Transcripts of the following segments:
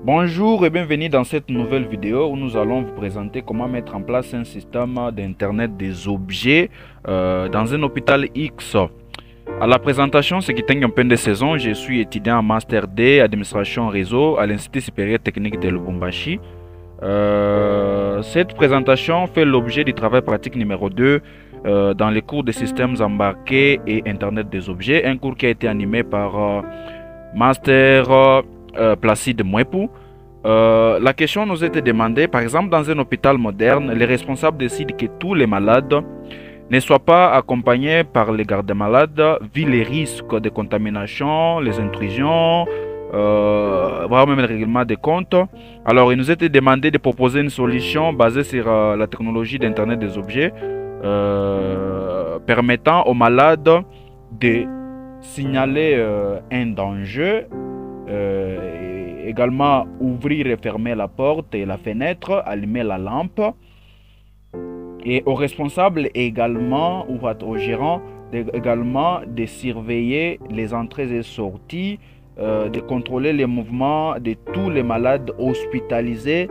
Bonjour et bienvenue dans cette nouvelle vidéo où nous allons vous présenter comment mettre en place un système d'internet des objets dans un hôpital X. À la présentation, ce qui est un peu de saison, je suis étudiant en Master D, Administration Réseau à l'Institut supérieur technique de Lubumbashi. Cette présentation fait l'objet du travail pratique numéro 2 dans les cours de systèmes embarqués et Internet des objets, un cours qui a été animé par Master Placide Mouepou. La question nous a été demandée, par exemple, dans un hôpital moderne, les responsables décident que tous les malades ne soient pas accompagnés par les gardes-malades, vu les risques de contamination, les intrusions, voire même le règlement des comptes. Alors, il nous a été demandé de proposer une solution basée sur la technologie d'Internet des objets, permettant aux malades de signaler un danger, et également ouvrir et fermer la porte et la fenêtre, allumer la lampe, et aux responsables également ou au gérant également de surveiller les entrées et sorties, de contrôler les mouvements de tous les malades hospitalisés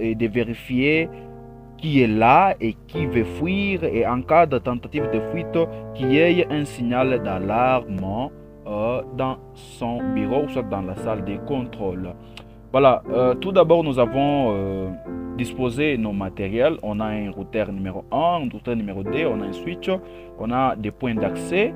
et de vérifier qui est là et qui veut fuir, et en cas de tentative de fuite, qu'il y ait un signal d'alarme dans son bureau ou soit dans la salle de contrôle. Voilà, tout d'abord nous avons disposé nos matériels. On a un routeur numéro 1, un routeur numéro 2, on a un switch, on a des points d'accès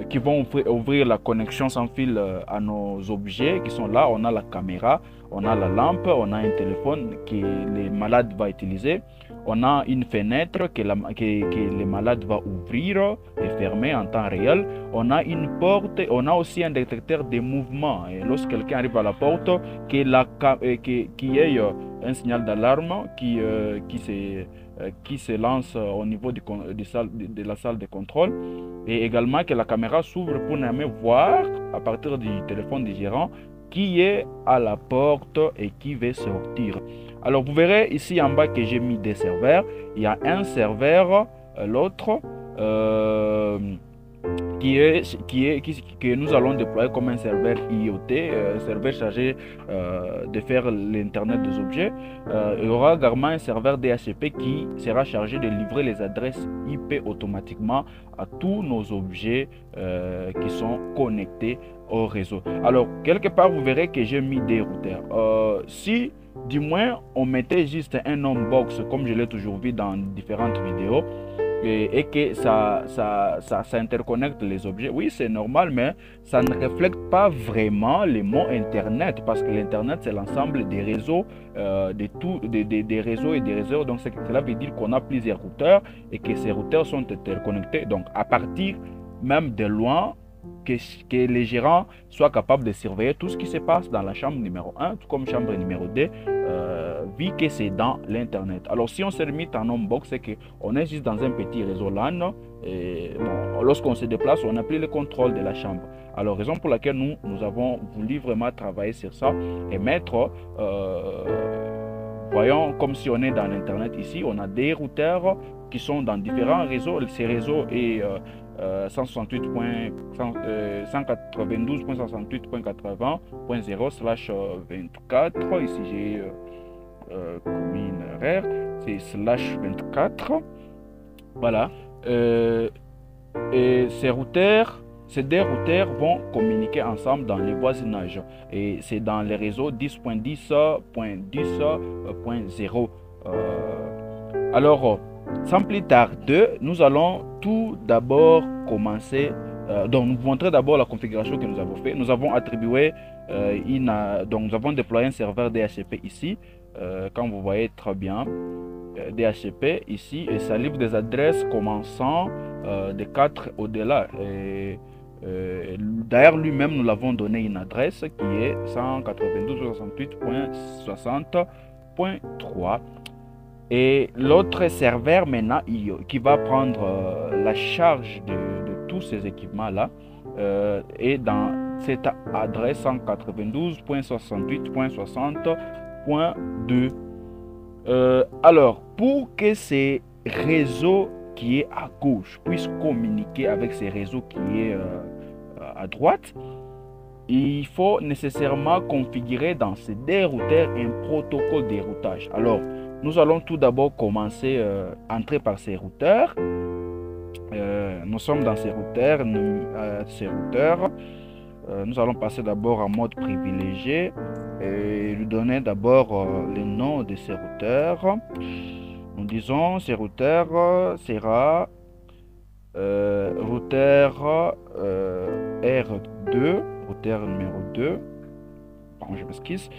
qui vont ouvrir la connexion sans fil à nos objets qui sont là. On a la caméra, on a la lampe, on a un téléphone que les malades vont utiliser. On a une fenêtre que les malades vont ouvrir et fermer en temps réel. On a une porte, on a aussi un détecteur de mouvement. Et lorsque quelqu'un arrive à la porte, qu'il y ait un signal d'alarme qui se lance au niveau de la salle de contrôle. Et également que la caméra s'ouvre pour nous voir à partir du téléphone du gérant qui est à la porte et qui veut sortir. Alors vous verrez ici en bas que j'ai mis des serveurs. Il y a un serveur, l'autre que nous allons déployer comme un serveur IoT, serveur chargé de faire l'internet des objets. Il y aura également un serveur DHCP qui sera chargé de livrer les adresses IP automatiquement à tous nos objets qui sont connectés au réseau. Alors quelque part vous verrez que j'ai mis des routeurs. Si du moins on mettait juste un home box comme je l'ai toujours vu dans différentes vidéos, et que ça interconnecte les objets, oui c'est normal, mais ça ne reflète pas vraiment les mots internet, parce que l'internet c'est l'ensemble des réseaux, des réseaux et des réseaux. Donc cela veut dire qu'on a plusieurs routeurs et que ces routeurs sont interconnectés, donc à partir même de loin, que les gérants soient capables de surveiller tout ce qui se passe dans la chambre numéro 1, tout comme chambre numéro 2, vu que c'est dans l'internet. Alors si on se limite en home box, c'est qu'on est juste dans un petit réseau LAN, et bon, lorsqu'on se déplace, on n'a plus le contrôle de la chambre. Alors raison pour laquelle nous avons voulu vraiment travailler sur ça et mettre, voyons, comme si on est dans l'internet ici, on a des routeurs qui sont dans différents réseaux. Ces réseaux est 172.168.80.0/24. Ici j'ai commis une erreur, c'est /24. Voilà. Et ces deux routeurs vont communiquer ensemble dans les voisinages. Et c'est dans les réseaux 10.10.10.0. Alors, sans plus tarder, nous allons tout d'abord commencer. Donc, nous montrer d'abord la configuration que nous avons fait. Nous avons attribué donc nous avons déployé un serveur DHCP ici, comme vous voyez très bien, DHCP ici, et ça livre des adresses commençant de 4 au-delà. D'ailleurs, lui-même, nous l'avons donné une adresse qui est 192.68.60.3. Et l'autre serveur maintenant qui va prendre la charge de tous ces équipements-là est dans cette adresse 192.68.60.2. Alors, pour que ces réseaux qui est à gauche puisse communiquer avec ces réseaux qui est à droite, il faut nécessairement configurer dans ces dérouteurs un protocole de routage. Alors, nous allons tout d'abord commencer à entrer par ces routeurs. Nous sommes dans ces routeurs. Nous allons passer d'abord en mode privilégié et lui donner d'abord le nom de ces routeurs. Nous disons ces routeurs sera routeur R2, routeur numéro 2. Pardon, je m'esquisse.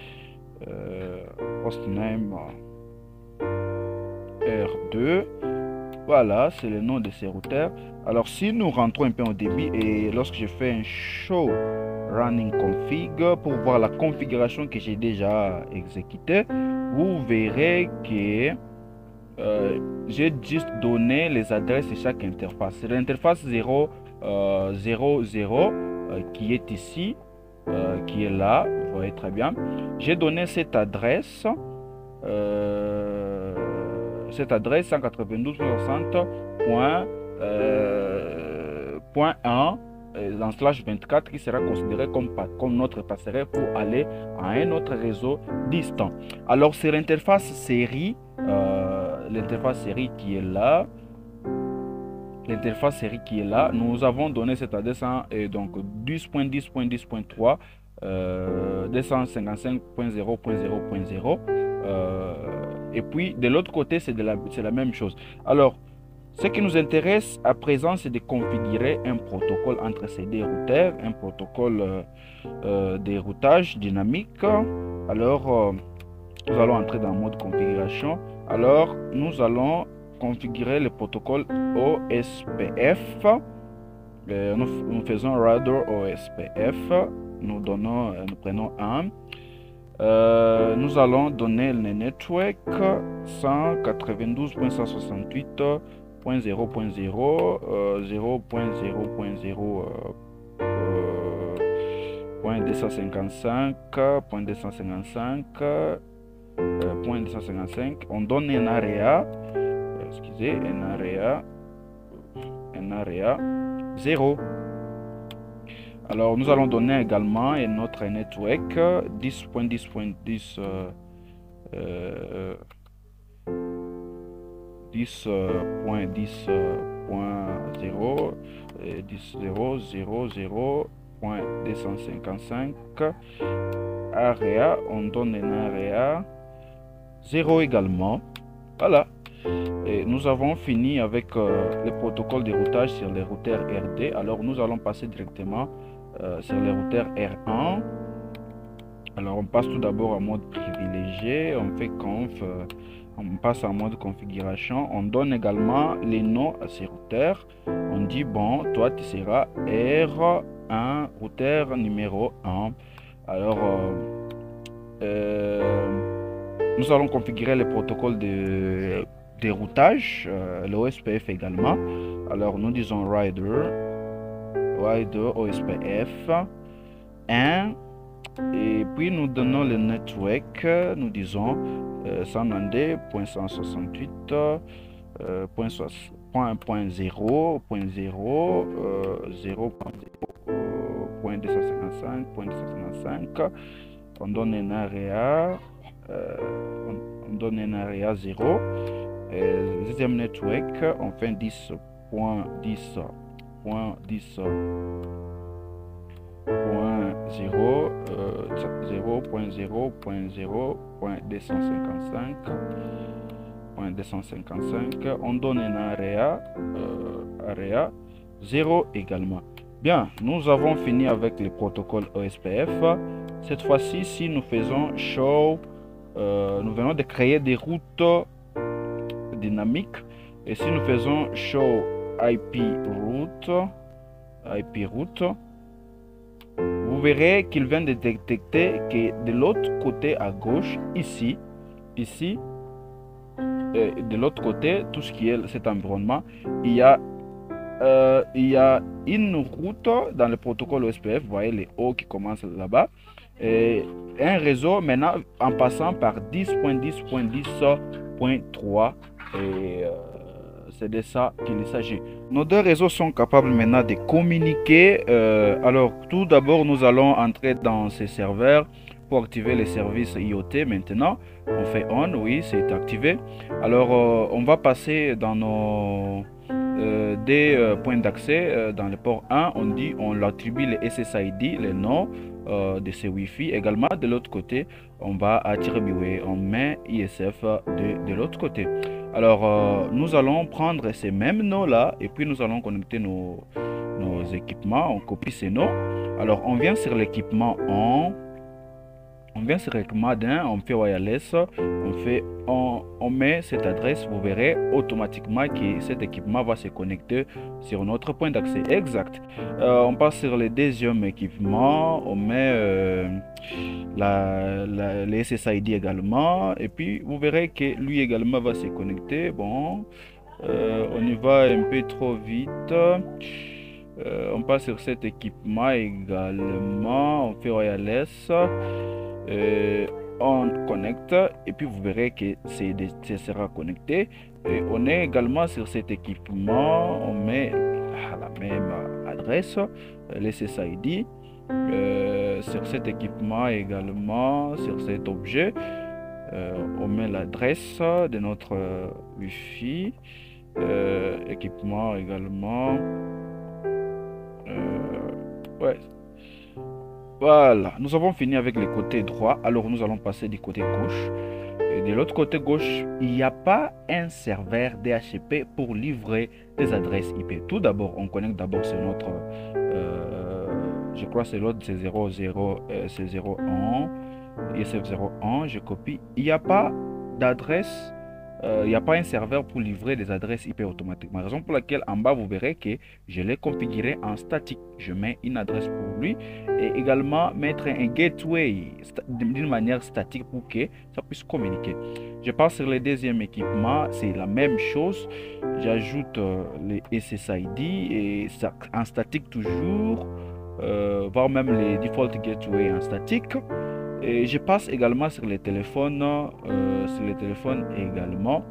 Hostname R2. Voilà, c'est le nom de ces routeurs. Alors, si nous rentrons un peu au débit et lorsque je fais un show running config pour voir la configuration que j'ai déjà exécutée, vous verrez que j'ai juste donné les adresses de chaque interface. C'est l'interface 0, 0, 0 qui est ici, qui est là, vous voyez très bien. J'ai donné cette adresse 192.60.1 dans slash 24 qui sera considéré comme notre passerelle pour aller à un autre réseau distant. Alors c'est l'interface série, qui est là. L'interface série qui est là, nous avons donné cette adresse donc 10.10.10.3 255.0.0.0 et puis de l'autre côté c'est la même chose. Alors ce qui nous intéresse à présent, c'est de configurer un protocole entre ces deux routeurs, un protocole de routage dynamique. Alors nous allons entrer dans le mode configuration. Alors nous allons configurer le protocole OSPF. Nous faisons radar OSPF. Nous prenons un. Nous allons donner le network 192.168.0.0 0.255.255. On donne un area, un area 0. Alors nous allons donner également un autre network 10.10.10 10.10.0.0.255 area. On donne un area 0 également. Voilà. Et nous avons fini avec le protocole de routage sur les routeurs RD. Alors nous allons passer directement sur les routeurs R1. Alors on passe tout d'abord en mode privilégié, on fait conf, on passe en mode configuration, on donne également les noms à ces routeurs. On dit bon, toi tu seras R1, routeur numéro 1. Alors nous allons configurer le protocole de routage, le OSPF également. Alors nous disons rider OSPF 1 et puis nous donnons le network, nous disons 192.168.0.0.255.255. On donne un area, 0. Deuxième network, on fait 10.10.10.0.0.255. On donne un area 0 également. Bien, nous avons fini avec le protocole OSPF. Cette fois-ci, si nous faisons show, nous venons de créer des routes dynamiques. Et si nous faisons show IP route, vous verrez qu'il vient de détecter que de l'autre côté à gauche, ici, de l'autre côté, tout ce qui est cet environnement, il y a une route dans le protocole OSPF. Vous voyez les hauts qui commencent là-bas. Et un réseau maintenant en passant par 10.10.10.3 et c'est de ça qu'il s'agit. Nos deux réseaux sont capables maintenant de communiquer. Alors, tout d'abord, nous allons entrer dans ces serveurs pour activer les services IoT. Maintenant, on fait on, oui, c'est activé. Alors, on va passer dans nos des points d'accès. Dans le port 1, on l'attribue les SSID, les noms de ces Wi-Fi. Également, de l'autre côté, on va attribuer, on met ISF de l'autre côté. Alors, nous allons prendre ces mêmes noms-là et puis nous allons connecter nos équipements. On copie ces noms. Alors, on vient sur l'équipement on vient sur l'équipement d'un, on fait wireless, on met cette adresse, vous verrez automatiquement que cet équipement va se connecter sur notre point d'accès. Exact. On passe sur le deuxième équipement, on met les SSID également, et puis vous verrez que lui également va se connecter. Bon, on y va un peu trop vite. On passe sur cet équipement également, on fait wireless. On connecte et puis vous verrez que ça sera connecté. Et on est également sur cet équipement, on met la même adresse, les SSID. Sur cet équipement également, sur cet objet, on met l'adresse de notre Wi-Fi. Équipement également. Ouais. Voilà, nous avons fini avec le côté droit, alors nous allons passer du côté gauche. Et de l'autre côté gauche, il n'y a pas un serveur DHCP pour livrer des adresses IP. Tout d'abord, on connecte d'abord sur notre, je crois c'est l'autre, c'est 00, c'est 01, ISF01, je copie. Il n'y a pas d'adresse. Il n'y a pas un serveur pour livrer des adresses IP automatiquement. Raison pour laquelle en bas, vous verrez que je l'ai configuré en statique. Je mets une adresse pour lui et également mettre un gateway d'une manière statique pour que ça puisse communiquer. Je passe sur le deuxième équipement, c'est la même chose. J'ajoute les SSID et ça, en statique toujours, voire même les default gateway en statique. Et je passe également sur les téléphones, également.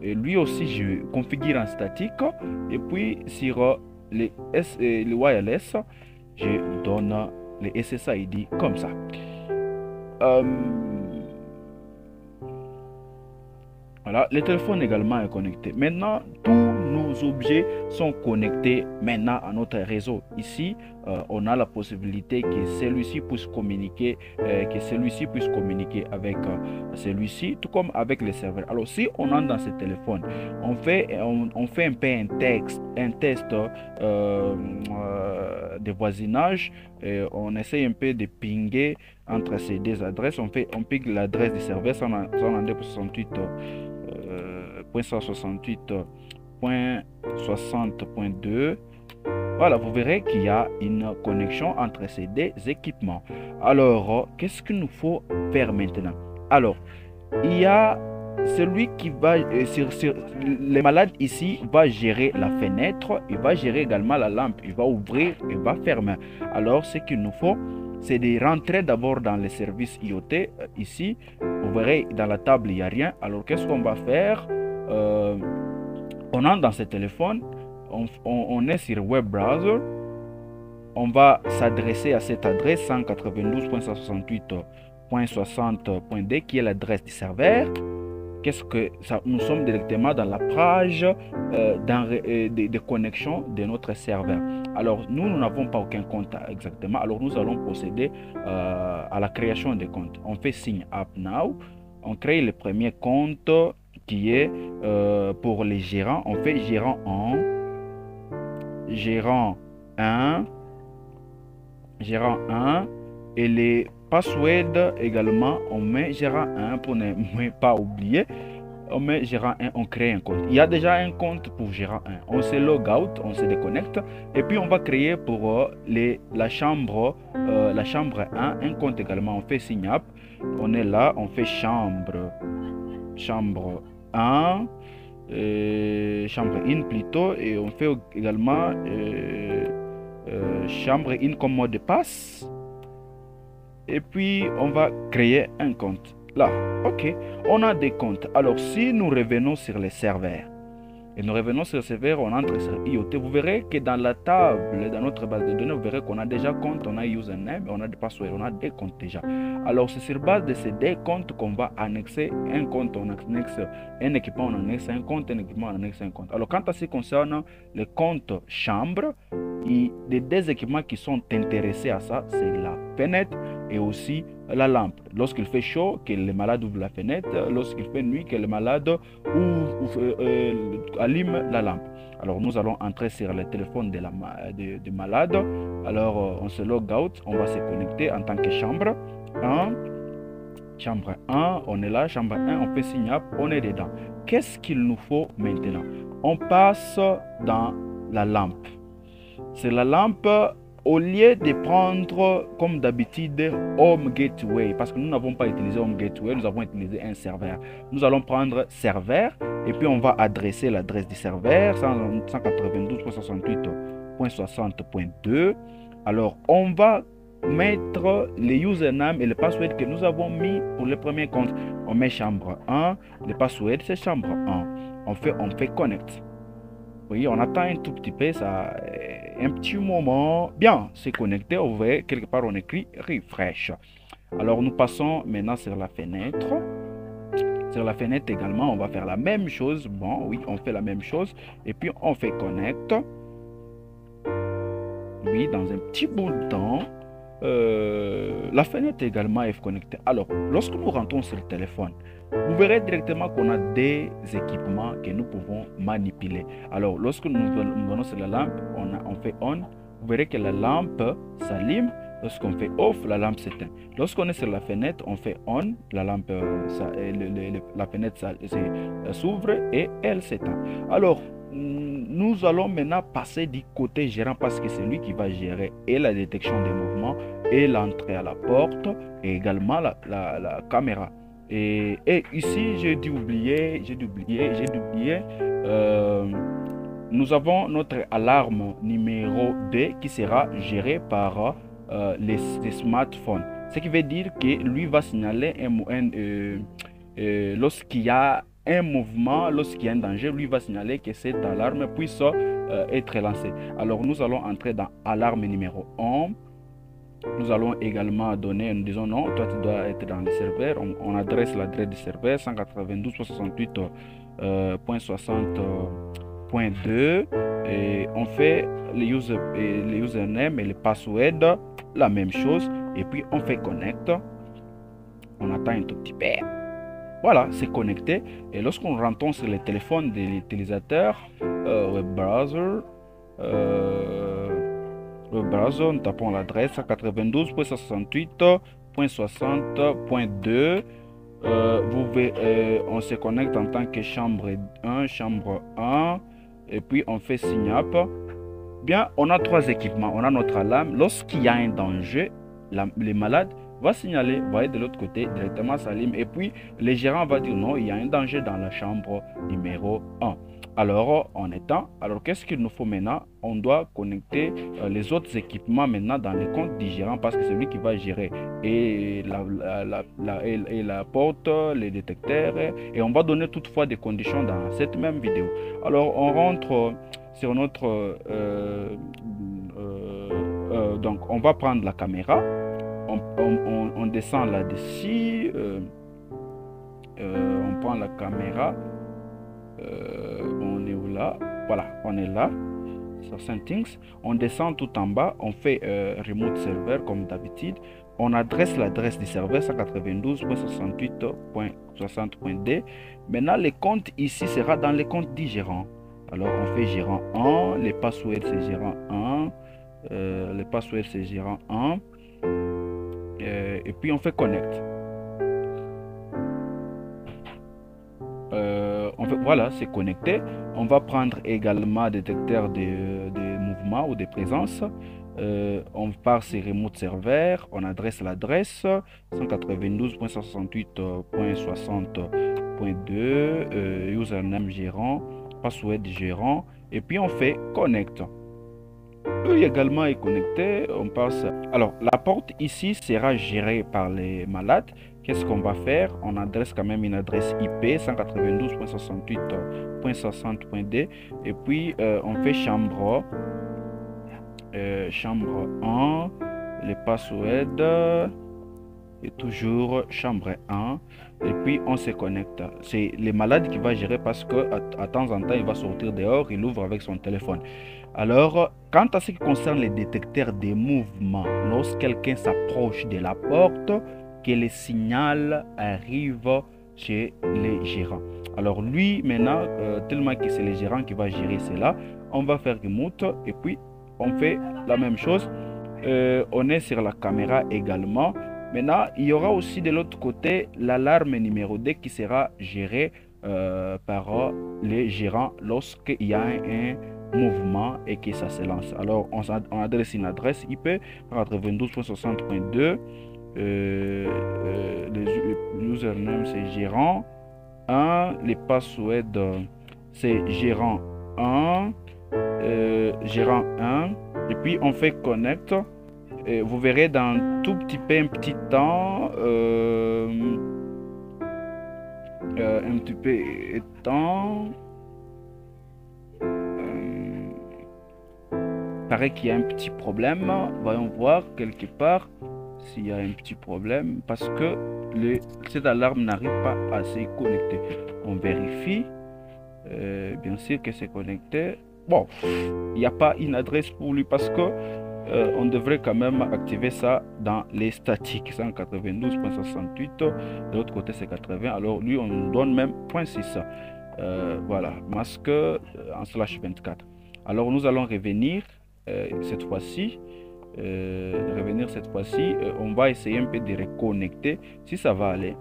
Et lui aussi, je configure en statique. Et puis sur les wireless, je donne les SSID comme ça. Voilà, le téléphone également est connecté. Maintenant, tous nos objets sont connectés maintenant à notre réseau. Ici, on a la possibilité que celui-ci puisse communiquer, avec celui-ci, tout comme avec les serveurs. Alors, si on entre dans ce téléphone, on fait un peu un test de voisinage. On essaye un peu de pinguer entre ces deux adresses. On ping l'adresse du serveur 192.168.60.2. Voilà, vous verrez qu'il y a une connexion entre ces deux équipements. Alors, qu'est-ce qu'il nous faut faire maintenant? Alors, il y a celui qui va, les malades ici, va gérer la fenêtre, il va gérer également la lampe, il va ouvrir, il va fermer. Alors, ce qu'il nous faut, c'est de rentrer d'abord dans les services IoT. Ici, vous verrez, dans la table, il n'y a rien. Alors, qu'est-ce qu'on va faire? On entre dans ce téléphone, on est sur web browser, on va s'adresser à cette adresse 192.168.60.2 qui est l'adresse du serveur. Qu'est-ce que ça? Nous sommes directement dans la page de connexion de notre serveur. Alors, nous n'avons pas aucun compte exactement. Alors, nous allons procéder à la création des comptes. On fait Sign Up Now. On crée le premier compte qui est pour les gérants. On fait gérant 1, gérant 1, gérant 1 et les passwords également. On met gérant 1 pour ne pas oublier. On met gérant 1, on crée un compte. Il y a déjà un compte pour gérant 1. On se log out, on se déconnecte et puis on va créer pour la chambre 1 un compte également. On fait sign up. On est là, on fait chambre 1, chambre in plutôt, et on fait également chambre in comme mot de passe. Et puis on va créer un compte. Là, ok, on a des comptes. Alors si nous revenons sur les serveurs Et nous revenons sur le serveur, on entre sur IoT. Vous verrez que dans la table, dans notre base de données, vous verrez qu'on a déjà compte, on a username, on a des passwords, on a des comptes déjà. Alors c'est sur base de ces deux comptes qu'on va annexer un compte, on annexe un équipement, on annexe un compte, un équipement, on annexe un compte. Alors quant à ce qui concerne le compte chambre, les deux équipements qui sont intéressés à ça, c'est la fenêtre et aussi la lampe. Lorsqu'il fait chaud, que le malade ouvre la fenêtre. Lorsqu'il fait nuit, que le malade allume la lampe. Alors nous allons entrer sur le téléphone du malade. Alors on se log out, on va se connecter en tant que chambre 1. Chambre 1, on est là, chambre 1, on fait signe up, on est dedans. Qu'est-ce qu'il nous faut maintenant? On passe dans la lampe. C'est la lampe, au lieu de prendre comme d'habitude Home Gateway, parce que nous n'avons pas utilisé Home Gateway, nous avons utilisé un serveur. Nous allons prendre serveur et puis on va adresser l'adresse du serveur 192.68.60.2. Alors on va mettre les username et le password que nous avons mis pour le premier compte. On met chambre 1, le password c'est chambre 1. On fait connect. Oui, on attend un tout petit peu, ça, un petit moment. Bien, c'est connecté. Vous voyez, quelque part, on écrit refresh. Alors, nous passons maintenant sur la fenêtre. Sur la fenêtre également, on va faire la même chose. Bon, oui, on fait la même chose. Et puis, on fait connect. Oui, dans un petit bout de temps. La fenêtre également est connectée. Alors, lorsque nous rentrons sur le téléphone, vous verrez directement qu'on a des équipements que nous pouvons manipuler. Alors, lorsque nous venons sur la lampe, on fait on. Vous verrez que la lampe s'allume. Lorsqu'on fait off, la lampe s'éteint. Lorsqu'on est sur la fenêtre, on fait on. La lampe, la fenêtre s'ouvre et elle s'éteint. Alors, nous allons maintenant passer du côté gérant parce que c'est lui qui va gérer et la détection des mouvements et l'entrée à la porte et également la caméra. Et ici, j'ai dû oublier, nous avons notre alarme numéro 2 qui sera gérée par les smartphones. Ce qui veut dire que lui va signaler lorsqu'il y a un mouvement, lorsqu'il y a un danger, lui va signaler que cette alarme puisse être lancée. Alors nous allons entrer dans alarme numéro 1. Nous allons également donner, nous disons non, toi tu dois être dans le serveur. On adresse l'adresse du serveur 192.68.60.2 et on fait les username et les passwords, la même chose. Et puis on fait connect. On attend un tout petit peu. Voilà, c'est connecté. Et lorsqu'on rentre sur le téléphone de l'utilisateur, web browser, nous tapons l'adresse 92.68.60.2. On se connecte en tant que chambre 1, et puis on fait sign up. Bien, on a trois équipements. On a notre alarme. Lorsqu'il y a un danger, les malades va signaler, va être de l'autre côté, directement s'allume. Et puis, le gérant va dire non, il y a un danger dans la chambre numéro 1. Alors, on éteint. Alors, qu'est-ce qu'il nous faut maintenant? On doit connecter les autres équipements maintenant dans le compte du gérant parce que c'est lui qui va gérer et la porte, les détecteurs. Et on va donner toutefois des conditions dans cette même vidéo. Alors, on rentre sur notre... donc, on va prendre la caméra. On descend là-dessus. On prend la caméra. On est où là? Voilà, on est là sur Settings. On descend tout en bas. On fait Remote Server comme d'habitude. On adresse l'adresse du serveur 192.68.60.2. Maintenant, le compte ici sera dans les comptes du gérant. Alors, on fait gérant 1. Les passwords, c'est gérant 1. Les passwords, c'est gérant 1. Et puis, on fait connect. Voilà, c'est connecté. On va prendre également détecteur de mouvement ou de présence. On part sur Remote Server. On adresse l'adresse 192.68.60.2. Username gérant, password gérant. Et puis, on fait connect. Lui également est connecté. On passe. Alors, la porte ici sera gérée par les malades qu'est-ce qu'on va faire? On adresse quand même une adresse IP 192.68.60.d et puis on fait chambre 1, les passwords et toujours chambre 1 et puis on se connecte. C'est les malades qui va gérer parce que à temps en temps il va sortir dehors, il ouvre avec son téléphone. Alors, quant à ce qui concerne les détecteurs des mouvements, lorsque quelqu'un s'approche de la porte, que le signal arrive chez les gérants. Alors lui, maintenant, tellement que c'est le gérant qui va gérer cela, on va faire remote et puis on fait la même chose. On est sur la caméra également. Maintenant, il y aura aussi de l'autre côté l'alarme numéro 2 qui sera gérée par les gérants lorsqu'il y a un mouvement et que ça se lance. Alors, on adresse une adresse IP 92.60.2. Le username c'est gérant 1. Les passwords c'est gérant 1. Gérant 1. Et puis, on fait connect. Et vous verrez dans tout petit peu un petit temps. Un petit peu de temps. Paraît qu'il y a un petit problème. Voyons voir quelque part s'il y a un petit problème parce que cette alarme n'arrive pas à se connecter. On vérifie. Bien sûr que c'est connecté. Bon, il n'y a pas une adresse pour lui parce que on devrait quand même activer ça dans les statiques 192.68. De l'autre côté c'est 80. Alors lui on nous donne même 0.6. Voilà, masque en /24. Alors nous allons revenir cette fois-ci. On va essayer un peu de reconnecter si ça va aller.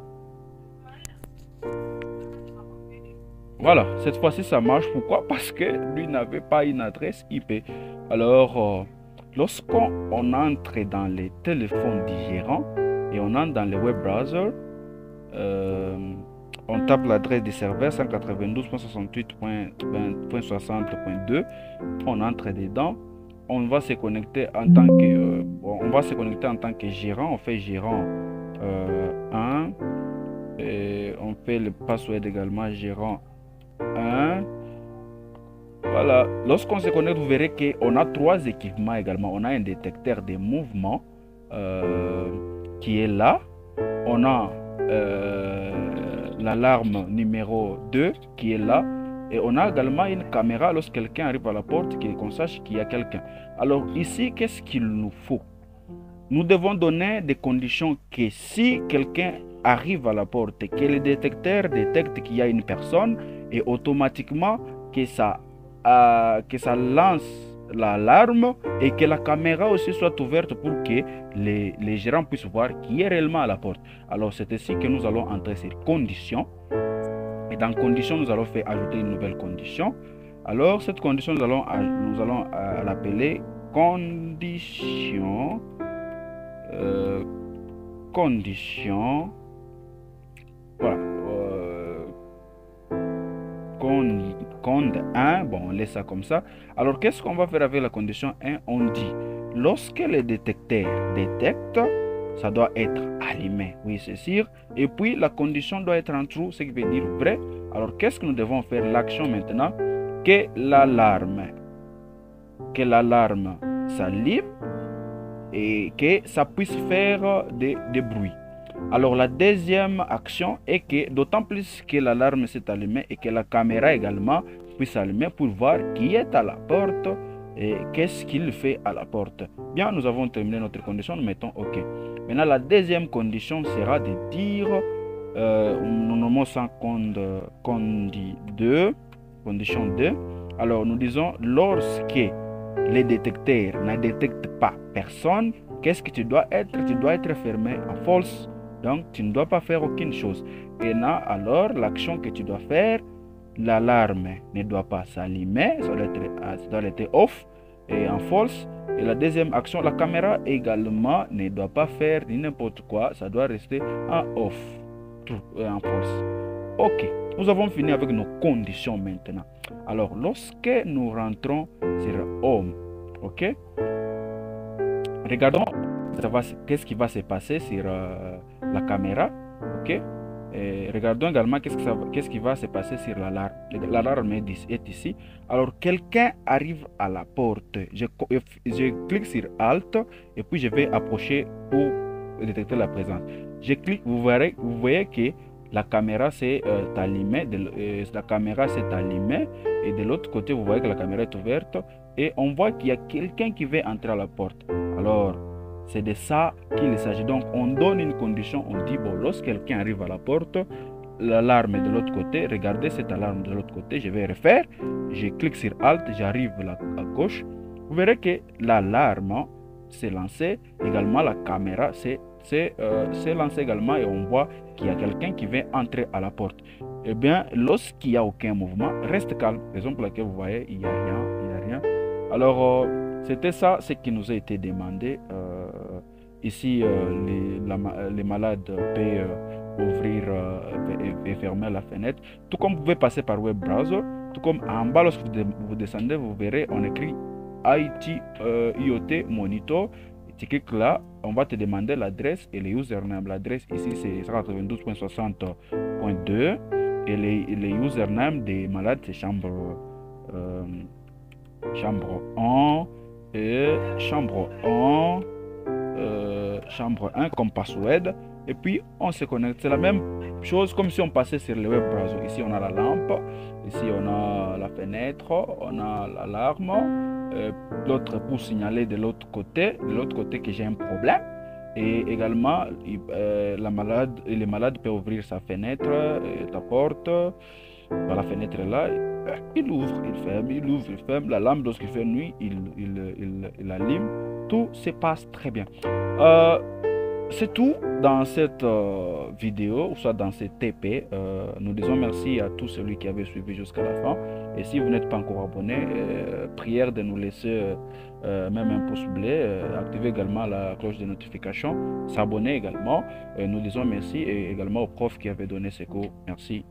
Voilà, cette fois-ci ça marche. Pourquoi? Parce que lui n'avait pas une adresse IP. Alors lorsqu'on entre dans les téléphones du gérant et on entre dans le web browser, on tape l'adresse du serveur 192.68.60.2, on entre dedans, on va se connecter en tant que gérant. On fait gérant 1 et on fait le password également gérant 1. Voilà, lorsqu'on se connecte, vous verrez qu'on a 3 équipements également. On a un détecteur des mouvements qui est là. On a l'alarme numéro 2 qui est là. Et on a également une caméra lorsque quelqu'un arrive à la porte, qu'on sache qu'il y a quelqu'un. Alors ici, qu'est-ce qu'il nous faut? Nous devons donner des conditions que si quelqu'un arrive à la porte, que le détecteur détecte qu'il y a une personne et automatiquement que ça lance l'alarme et que la caméra aussi soit ouverte pour que les gérants puissent voir qui est réellement à la porte. Alors c'est ici que nous allons entrer ces conditions. Et dans conditions, nous allons faire ajouter une nouvelle condition. Alors cette condition, nous allons l'appeler condition. Voilà. Conde 1, bon, on laisse ça comme ça. Alors, qu'est-ce qu'on va faire avec la condition 1? On dit, lorsque le détecteur détecte, ça doit être allumé, oui, c'est sûr. Et puis, la condition doit être en true, ce qui veut dire vrai. Alors, qu'est-ce que nous devons faire? L'action maintenant, que l'alarme s'allume et que ça puisse faire des bruits. Alors la deuxième action est que d'autant plus que l'alarme s'est allumée et que la caméra également puisse s'allumer pour voir qui est à la porte et qu'est-ce qu'il fait à la porte. Bien, nous avons terminé notre condition, nous mettons OK. Maintenant, la deuxième condition sera de dire, nous nommons ça condition 2. Alors nous disons, lorsque les détecteurs ne détectent pas personne, qu'est-ce que tu dois être? Tu dois être fermé en false. Donc, tu ne dois pas faire aucune chose. Et là, alors, l'action que tu dois faire, l'alarme ne doit pas s'allumer, ça doit être off et en false. Et la deuxième action, la caméra également ne doit pas faire n'importe quoi, ça doit rester en off, en false. Ok, nous avons fini avec nos conditions maintenant. Alors, lorsque nous rentrons sur Home, ok, regardons qu'est-ce qui va se passer sur la caméra. OK? Et regardons également qu'est-ce qui va se passer sur l'alarme. L'alarme est ici. Alors, quelqu'un arrive à la porte. Je clique sur Alt et puis je vais approcher pour détecter la présence. Je clique, vous voyez que la caméra s'est allumée. La caméra s'est allumée et de l'autre côté, vous voyez que la caméra est ouverte et on voit qu'il y a quelqu'un qui veut entrer à la porte. Alors, c'est de ça qu'il s'agit. Donc, on donne une condition, on dit, bon, lorsque quelqu'un arrive à la porte, l'alarme est de l'autre côté, regardez cette alarme de l'autre côté, je vais refaire, je clique sur Alt, j'arrive à gauche, vous verrez que l'alarme s'est lancée, également la caméra s'est lancée également et on voit qu'il y a quelqu'un qui veut entrer à la porte. Eh bien, lorsqu'il n'y a aucun mouvement, reste calme, raison pour laquelle vous voyez, il n'y a rien, il n'y a rien. Alors, c'était ça ce qui nous a été demandé. Ici, les malades peuvent ouvrir et fermer la fenêtre. Tout comme vous pouvez passer par web browser. Tout comme en bas, lorsque vous descendez, vous verrez, on écrit IT IoT Monitor. Tu cliques là, on va te demander l'adresse et le username. L'adresse ici, c'est 192.60.2 et les usernames des malades, c'est chambre 1 et chambre 1. Chambre 1 comme password et puis on se connecte. C'est la même chose comme si on passait sur le web browser. Ici on a la lampe, ici on a la fenêtre, on a l'alarme, l'autre pour signaler de l'autre côté que j'ai un problème. Et également les malades peuvent ouvrir sa fenêtre, ta porte, la fenêtre est là, il ouvre, il ferme, il ouvre, il ferme. La lampe lorsqu'il fait nuit, il allume. Tout se passe très bien. C'est tout dans cette vidéo, ou soit dans cette TP. Nous disons merci à tous celui qui avait suivi jusqu'à la fin. Et si vous n'êtes pas encore abonné, prière de nous laisser même un pouce bleu, activer également la cloche de notification, s'abonner également. Nous disons merci et également au prof qui avait donné ses cours. Merci.